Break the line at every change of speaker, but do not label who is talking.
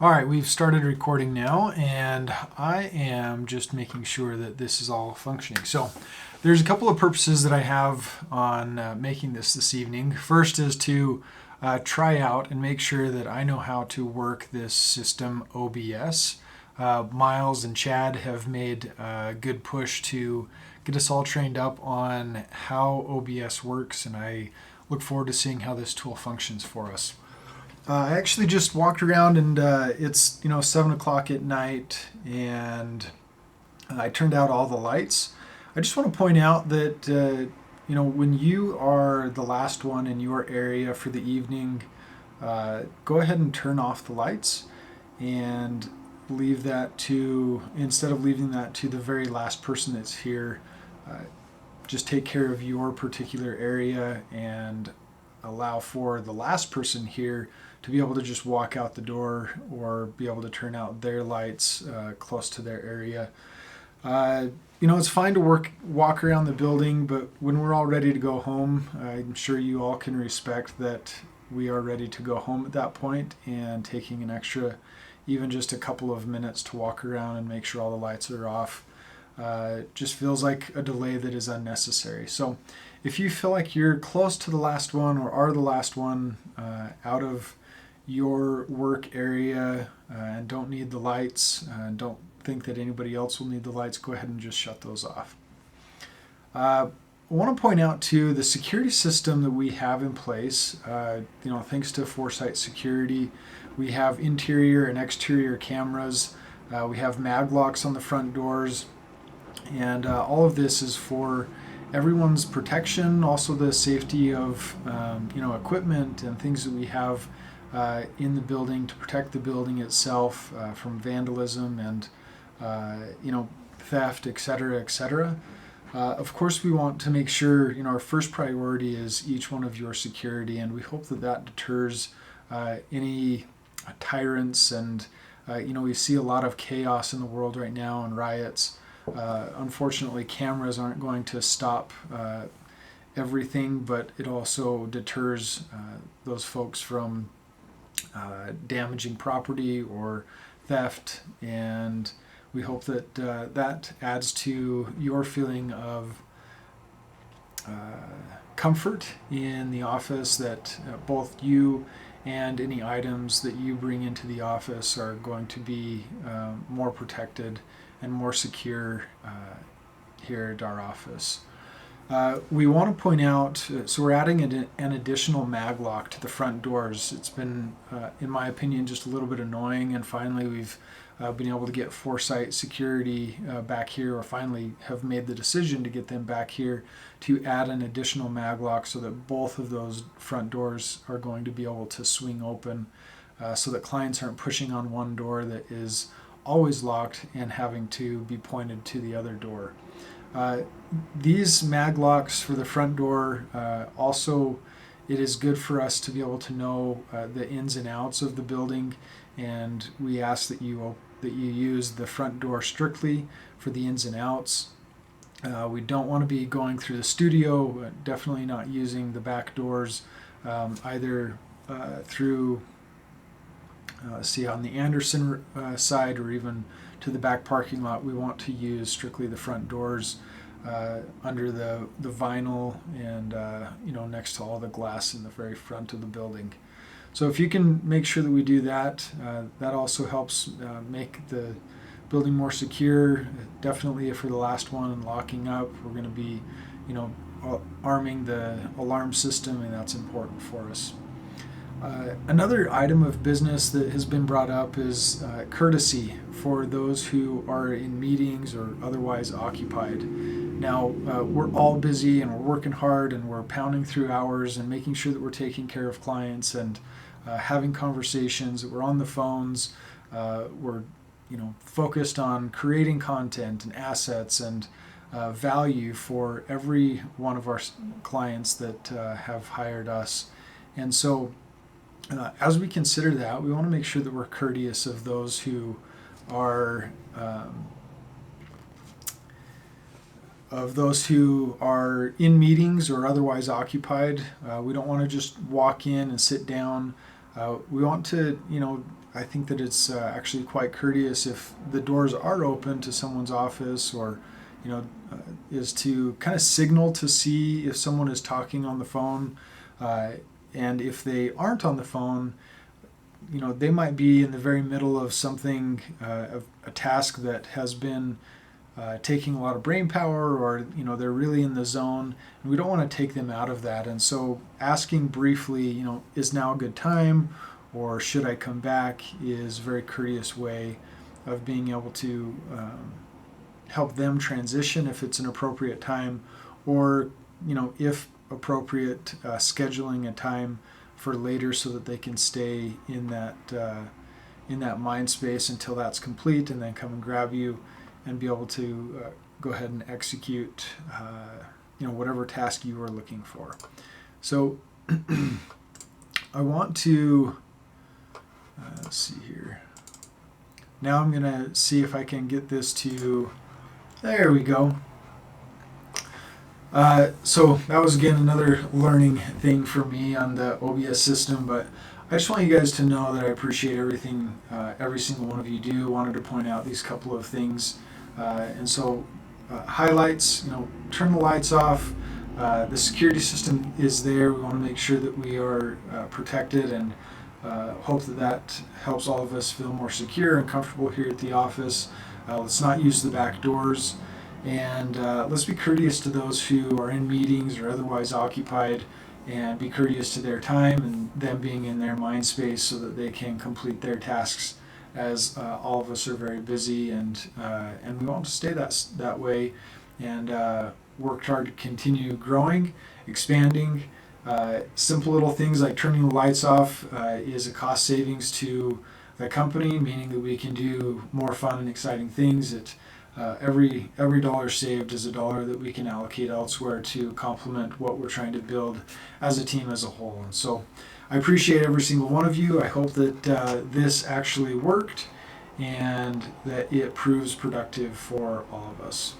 All right, we've started recording now, and I am just making sure that this is all functioning. So, there's a couple of purposes that I have on making this evening. First is to try out and make sure that I know how to work this system OBS. Miles and Chad have made a good push to get us all trained up on how OBS works, and I look forward to seeing how this tool functions for us. I actually just walked around, and it's 7 o'clock at night, and I turned out all the lights. I just want to point out that when you are the last one in your area for the evening, go ahead and turn off the lights, and leave that to instead of leaving that to the very last person that's here. Just take care of your particular area and allow for the last person here to be able to just walk out the door or be able to turn out their lights close to their area. It's fine to walk around the building, but when we're all ready to go home, I'm sure you all can respect that we are ready to go home at that point, and taking an extra, even just a couple of minutes to walk around and make sure all the lights are off just feels like a delay that is unnecessary. So if you feel like you're close to the last one or are the last one out of your work area and don't need the lights, and don't think that anybody else will need the lights, go ahead and just shut those off. I want to point out too the security system that we have in place. Thanks to Foresight Security, we have interior and exterior cameras. We have Maglocks on the front doors, and all of this is for everyone's protection, also the safety of equipment and things that we have in the building to protect the building itself from vandalism and theft, etc., etc. Of course, we want to make sure our first priority is each one of your security, and we hope that deters any tyrants. And we see a lot of chaos in the world right now and riots. Unfortunately, cameras aren't going to stop everything, but it also deters those folks from damaging property or theft, and we hope that that adds to your feeling of comfort in the office, that both you and any items that you bring into the office are going to be more protected and more secure here at our office. We want to point out, so we're adding an additional maglock to the front doors. It's been, in my opinion, just a little bit annoying, and finally we've been able to get Foresight Security back here, or finally have made the decision to get them back here to add an additional maglock so that both of those front doors are going to be able to swing open, so that clients aren't pushing on one door that is always locked and having to be pointed to the other door. These maglocks for the front door also, it is good for us to be able to know the ins and outs of the building, and we ask that you use the front door strictly for the ins and outs. We don't want to be going through the studio, definitely not using the back doors, either through on the Anderson side or even to the back parking lot. We want to use strictly the front doors under the vinyl and next to all the glass in the very front of the building. So if you can make sure that we do that, that also helps make the building more secure. Definitely for the last one and locking up, we're going to be arming the alarm system, and that's important for us. Another item of business that has been brought up is courtesy for those who are in meetings or otherwise occupied. Now, we're all busy and we're working hard and we're pounding through hours and making sure that we're taking care of clients and having conversations, that we're on the phones, we're focused on creating content and assets and value for every one of our clients that have hired us. And so as we consider that, we want to make sure that we're courteous of those who are in meetings or otherwise occupied. We don't want to just walk in and sit down We want to, I think that it's actually quite courteous if the doors are open to someone's office, or is to kind of signal to see if someone is talking on the phone, and if they aren't on the phone, they might be in the very middle of something, of a task that has been taking a lot of brain power, or they're really in the zone, and we don't want to take them out of that. And so asking briefly, is now a good time, or should I come back, is a very courteous way of being able to help them transition if it's an appropriate time, or if appropriate, scheduling a time for later so that they can stay in that mind space until that's complete, and then come and grab you and be able to go ahead and execute whatever task you are looking for. So I want to let's see here. Now I'm gonna see if I can get this to, there we go. So that was again another learning thing for me on the OBS system, but I just want you guys to know that I appreciate everything every single one of you do. Wanted to point out these couple of things, and so highlights, turn the lights off. The security system is there. We want to make sure that we are protected, and hope that helps all of us feel more secure and comfortable here at the office. Let's not use the back doors. And let's be courteous to those who are in meetings or otherwise occupied, and be courteous to their time and them being in their mind space so that they can complete their tasks, as all of us are very busy, and we want to stay that way, and work hard to continue growing, expanding. Simple little things like turning the lights off is a cost savings to the company, meaning that we can do more fun and exciting things. Every dollar saved is a dollar that we can allocate elsewhere to complement what we're trying to build as a team as a whole. And so I appreciate every single one of you. I hope that this actually worked, and that it proves productive for all of us.